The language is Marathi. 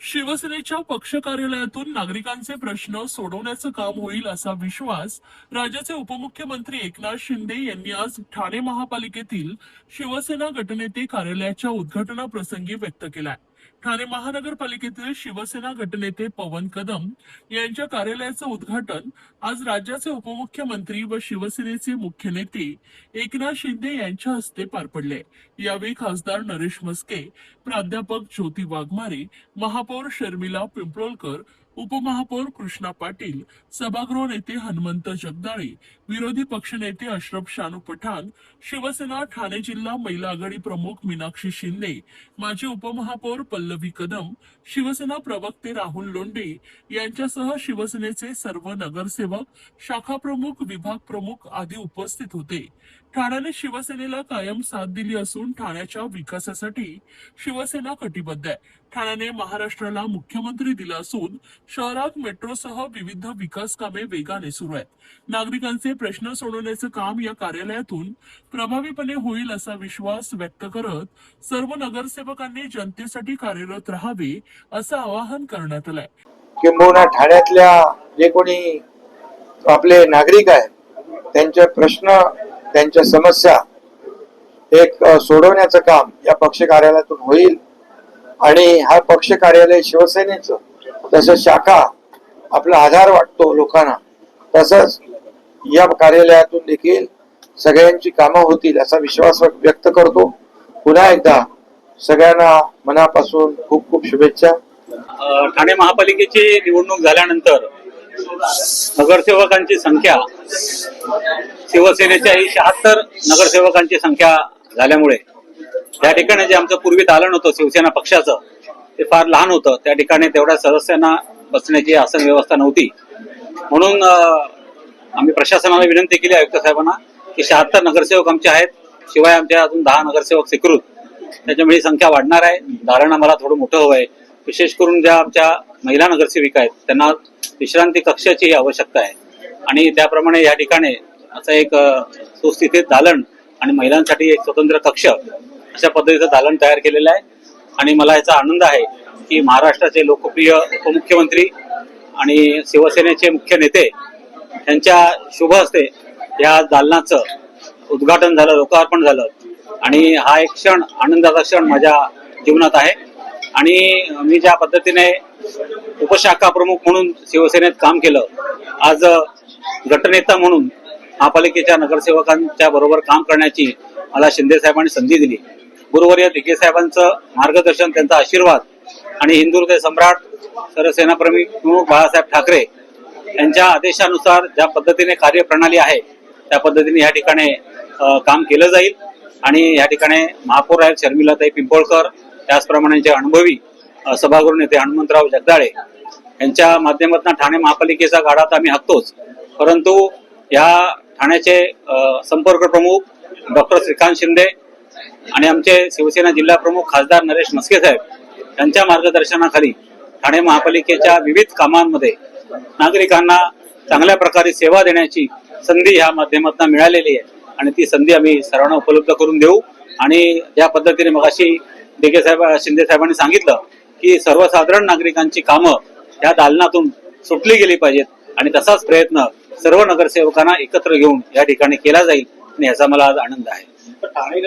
शिवसेनेच्या पक्ष कार्यालयातून नागरिकांचे प्रश्न सोडवण्याचं काम होईल असा विश्वास राज्याचे उपमुख्यमंत्री एकनाथ शिंदे यांनी आज ठाणे महापालिकेतील शिवसेना गटनेते कार्यालयाच्या उद्घाटनाप्रसंगी व्यक्त केलाय। ठाणे महानगरपालिकेतील शिवसेना गटनेते पवन कदम यांच्या कार्यालयाचं उद्घाटन आज राज्याचे उपमुख्यमंत्री व शिवसेनेचे मुख्य नेते एकनाथ शिंदे यांच्या हस्ते पार पडले। यावेळी खासदार नरेश म्हस्के, प्राध्यापक ज्योती वाघमारे, महापौर शर्मिला पिंपळकर, उपमहापौर कृष्णा पाटील, सभागृह नेते हनुमंत जगदाळे, विरोधी पक्षनेते अशरफ शानू पठाण, शिवसेना ठाणे जिल्हा महिला आघाडी प्रमुख मीनाक्षी शिंदे, माजी उपमहापौर पल्लवी कदम, शिवसेना प्रवक्ते राहुल लोंढे यांच्यासह शिवसेनेचे सर्व नगरसेवक, शाखा प्रमुख, विभाग प्रमुख आदी उपस्थित होते। ठाण्याने शिवसेनेला कायम साथ दिली असून ठाण्याच्या विकासासाठी शिवसेना कटिबद्ध आहे। ठाण्याने महाराष्ट्राला मुख्यमंत्री दिला असून शहरात मेट्रोसह विविध विकास कामे वेगाने सुरू आहेत। नागरिकांचे प्रश्न सोडवण्याचं काम या कार्यालयातून प्रभावीपणे होईल असा विश्वास व्यक्त करत सर्व नगरसेवकांनी जनतेसाठी कार्यरत राहावे असं आवाहन करण्यात आलंय। किंबहुना ठाण्यातल्या जे कोणी आपले नागरिक आहेत त्यांचे प्रश्न, त्यांच्या समस्या एक सोडवण्याचं काम या पक्ष कार्यालयातून होईल आणि हा पक्ष कार्यालय शिवसेनेचं तसंच शाखा आपला आधार वाटतो लोकांना, तसंच या कार्यालयातून देखील सगळ्यांची कामं होतील असा विश्वास व्यक्त करतो। पुन्हा एकदा सगळ्यांना मनापासून खूप खूप शुभेच्छा। ठाणे महापालिकेची निवडणूक झाल्यानंतर नगरसेवकांची संख्या शिवसेनेच्या 76 नगरसेवकांची संख्या झाल्यामुळे त्या ठिकाणी जे आमचं पूर्वी दालन होतं शिवसेना पक्षाचं ते फार लहान होतं। त्या ठिकाणी तेवढ्या सदस्यांना बसण्याची आसन व्यवस्था नव्हती, म्हणून आम्ही प्रशासनाला विनंती केली आयुक्त साहेबांना की 76 नगरसेवक आमचे आहेत, शिवाय आमच्या अजून 10 नगरसेवक स्वीकृत, त्याच्यामुळे ही संख्या वाढणार आहे। दालन आम्हाला थोडं मोठं हवंय, विशेष करून ज्या आमच्या महिला नगरसेविका आहेत त्यांना विश्रांती कक्षाची आवश्यकता आहे आणि त्याप्रमाणे या ठिकाणी असं एक सुस्थितीत दालन आणि महिलांसाठी एक स्वतंत्र कक्ष अशा पद्धतीचं दालन तयार केलेलं आहे। आणि मला याचा आनंद आहे की महाराष्ट्राचे लोकप्रिय उपमुख्यमंत्री आणि शिवसेनेचे मुख्य नेते यांच्या शुभ हस्ते या दालनाचं उद्घाटन झालं, लोकार्पण झालं आणि हा एक क्षण, आनंदाचा क्षण माझ्या जीवनात आहे। आणि मी ज्या पद्धतीने उपशाखा प्रमुख म्हणून शिवसेनेत काम केलं, आज गटनेता म्हणून महापालिकेच्या नगरसेवकांच्या बरोबर काम करण्याची मला शिंदे साहेबांनी संधी दिली। गुरुवर्य दिघे साहेबांचं मार्गदर्शन, त्यांचा आशीर्वाद आणि हिंदू हृदय सम्राट सरसेना प्रमुख बाळासाहेब ठाकरे यांच्या आदेशानुसार ज्या पद्धतीने कार्यप्रणाली आहे त्या पद्धतीने या ठिकाणी काम केलं जाईल। आणि या ठिकाणी महापौर आहेत शर्मिलाताई पिंपळकर, त्याचप्रमाणे अनुभवी सभागृह नेते हनुमंतराव जगदाळे यांच्या माध्यमातून ठाणे महापालिकेचा गाडा तर आम्ही हाकतोच, परंतु या ठाण्याचे संपर्क प्रमुख डॉक्टर श्रीकांत शिंदे आणि आमचे शिवसेना जिल्हा प्रमुख खासदार नरेश म्हस्के साहेब यांच्या मार्गदर्शनाखाली ठाणे महापालिकेच्या विविध कामांमध्ये नागरिकांना चांगल्या प्रकारे सेवा देण्याची संधी या माध्यमातून मिळालेली आहे आणि ती संधी आम्ही सर्वांना उपलब्ध करून देऊ। आणि या पद्धतीने मगाशी दिघे साहेब, शिंदे साहेबांनी सांगितलं की सर्वसाधारण नागरिकांची कामं या दालनातून सुटली गेली पाहिजेत आणि तसाच प्रयत्न सर्व नगरसेवकांना एकत्र घेऊन या ठिकाणी केला जाईल आणि याचा मला आज आनंद आहे।